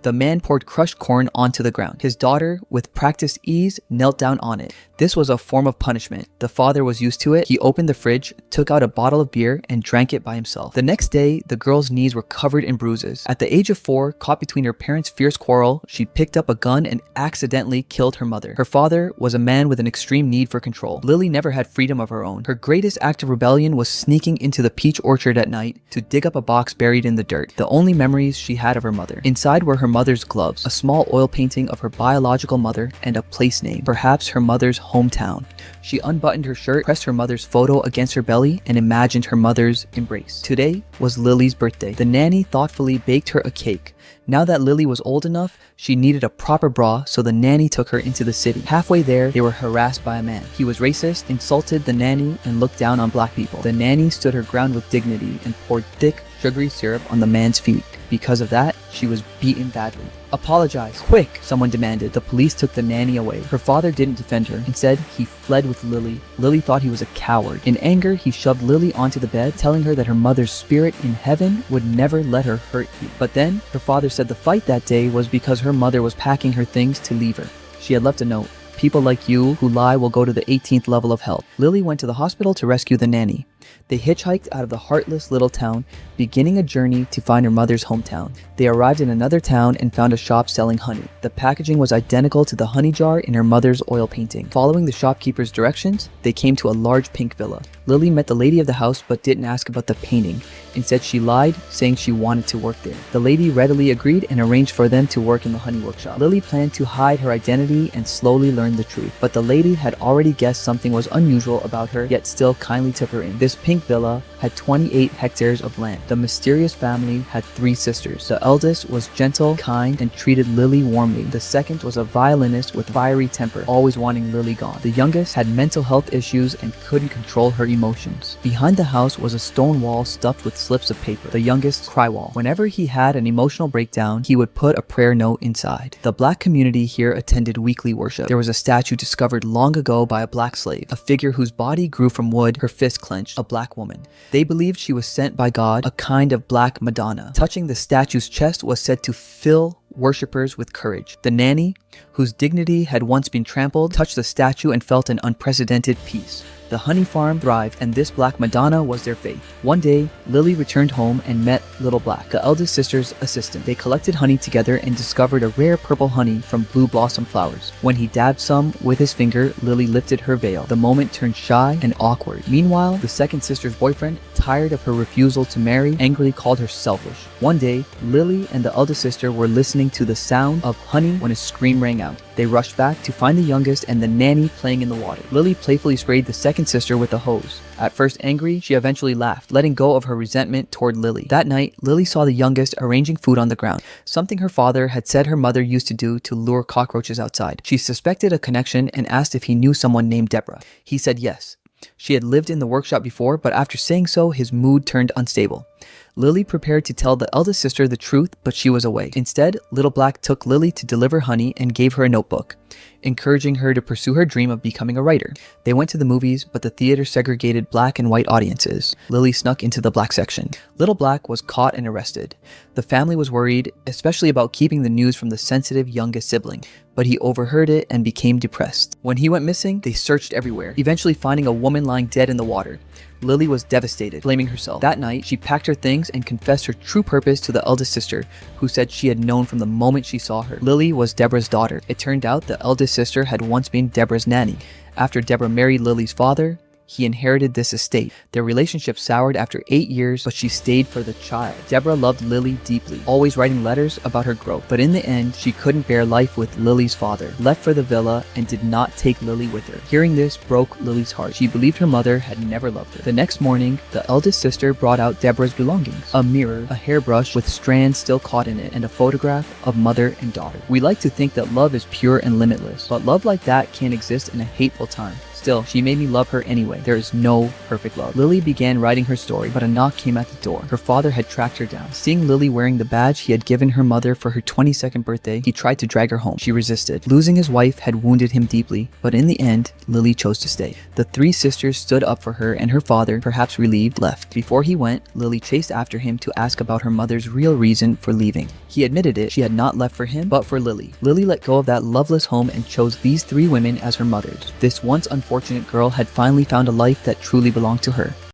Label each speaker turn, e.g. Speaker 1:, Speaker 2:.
Speaker 1: The man poured crushed corn onto the ground. His daughter, with practiced ease, knelt down on it. This was a form of punishment. The father was used to it. He opened the fridge, took out a bottle of beer, and drank it by himself. The next day, the girl's knees were covered in bruises. At the age of 4, caught between her parents' fierce quarrel, she picked up a gun and accidentally killed her mother. Her father was a man with an extreme need for control. Lily never had freedom of her own. Her greatest act of rebellion was sneaking into the peach orchard at night to dig up a box buried in the dirt. The only memories she had of her mother. Inside were her mother's gloves, a small oil painting of her biological mother, and a place name, perhaps her mother's hometown. She unbuttoned her shirt, pressed her mother's photo against her belly, and imagined her mother's embrace. Today was Lily's birthday. The nanny thoughtfully baked her a cake. Now that Lily was old enough, she needed a proper bra, so the nanny took her into the city. Halfway there, they were harassed by a man. He was racist, insulted the nanny, and looked down on black people. The nanny stood her ground with dignity and poured thick, sugary syrup on the man's feet. Because of that, she was beaten badly. "Apologize, quick!" someone demanded. The police took the nanny away. Her father didn't defend her. Instead, he fled with Lily. Lily thought he was a coward. In anger, he shoved Lily onto the bed, telling her that her mother's spirit in heaven would never let her hurt you. But then, her father said the fight that day was because her mother was packing her things to leave her. She had left a note. "People like you who lie will go to the 18th level of hell." Lily went to the hospital to rescue the nanny. They hitchhiked out of the heartless little town, beginning a journey to find her mother's hometown. They arrived in another town and found a shop selling honey. The packaging was identical to the honey jar in her mother's oil painting. Following the shopkeeper's directions, they came to a large pink villa. Lily met the lady of the house but didn't ask about the painting. Instead, she lied, saying she wanted to work there. The lady readily agreed and arranged for them to work in the honey workshop. Lily planned to hide her identity and slowly learn the truth, but the lady had already guessed something was unusual about her, yet still kindly took her in. This pink villa had 28 hectares of land. The mysterious family had 3 sisters. The eldest was gentle, kind, and treated Lily warmly. The second was a violinist with fiery temper, always wanting Lily gone. The youngest had mental health issues and couldn't control her emotions. Behind the house was a stone wall stuffed with slips of paper, the youngest's cry wall. Whenever he had an emotional breakdown, he would put a prayer note inside. The black community here attended weekly worship. There was a statue discovered long ago by a black slave, a figure whose body grew from wood, her fist clenched, a black woman. They believed she was sent by God, a kind of black Madonna. Touching the statue's chest was said to fill worshippers with courage. The nanny, whose dignity had once been trampled, touched the statue and felt an unprecedented peace. The honey farm thrived, and this black Madonna was their faith. One day, Lily returned home and met Little Black, the eldest sister's assistant. They collected honey together and discovered a rare purple honey from blue blossom flowers. When he dabbed some with his finger, Lily lifted her veil. The moment turned shy and awkward. Meanwhile, the second sister's boyfriend, tired of her refusal to marry, angrily called her selfish. One day, Lily and the eldest sister were listening to the sound of honey when a scream rang out. They rushed back to find the youngest and the nanny playing in the water. Lily playfully sprayed the second sister with a hose. At first angry, she eventually laughed, letting go of her resentment toward Lily. That night, Lily saw the youngest arranging food on the ground, something her father had said her mother used to do to lure cockroaches outside. She suspected a connection and asked if he knew someone named Deborah. He said yes. She had lived in the workshop before, but after saying so, his mood turned unstable. Lily prepared to tell the eldest sister the truth, but she was away. Instead, Little Black took Lily to deliver honey and gave her a notebook, encouraging her to pursue her dream of becoming a writer. They went to the movies, but the theater segregated black and white audiences. Lily snuck into the black section. Little Black was caught and arrested. The family was worried, especially about keeping the news from the sensitive youngest sibling, but he overheard it and became depressed. When he went missing, they searched everywhere, eventually finding a woman lying dead in the water. Lily was devastated, blaming herself. That night, she packed her things and confessed her true purpose to the eldest sister, who said she had known from the moment she saw her. Lily was Deborah's daughter. It turned out the eldest sister had once been Deborah's nanny. After Deborah married Lily's father, he inherited this estate. Their relationship soured after 8 years, but she stayed for the child. Deborah loved Lily deeply, always writing letters about her growth. But in the end, she couldn't bear life with Lily's father, left for the villa, and did not take Lily with her. Hearing this broke Lily's heart. She believed her mother had never loved her. The next morning, the eldest sister brought out Deborah's belongings: a mirror, a hairbrush with strands still caught in it, and a photograph of mother and daughter. We like to think that love is pure and limitless, but love like that can't exist in a hateful time. Still, she made me love her anyway. There is no perfect love. Lily began writing her story, but a knock came at the door. Her father had tracked her down. Seeing Lily wearing the badge he had given her mother for her 22nd birthday, he tried to drag her home. She resisted. Losing his wife had wounded him deeply, but in the end, Lily chose to stay. The three sisters stood up for her, and her father, perhaps relieved, left. Before he went, Lily chased after him to ask about her mother's real reason for leaving. He admitted it. She had not left for him, but for Lily. Lily let go of that loveless home and chose these three women as her mothers. This once unfortunate girl had finally found a life that truly belonged to her.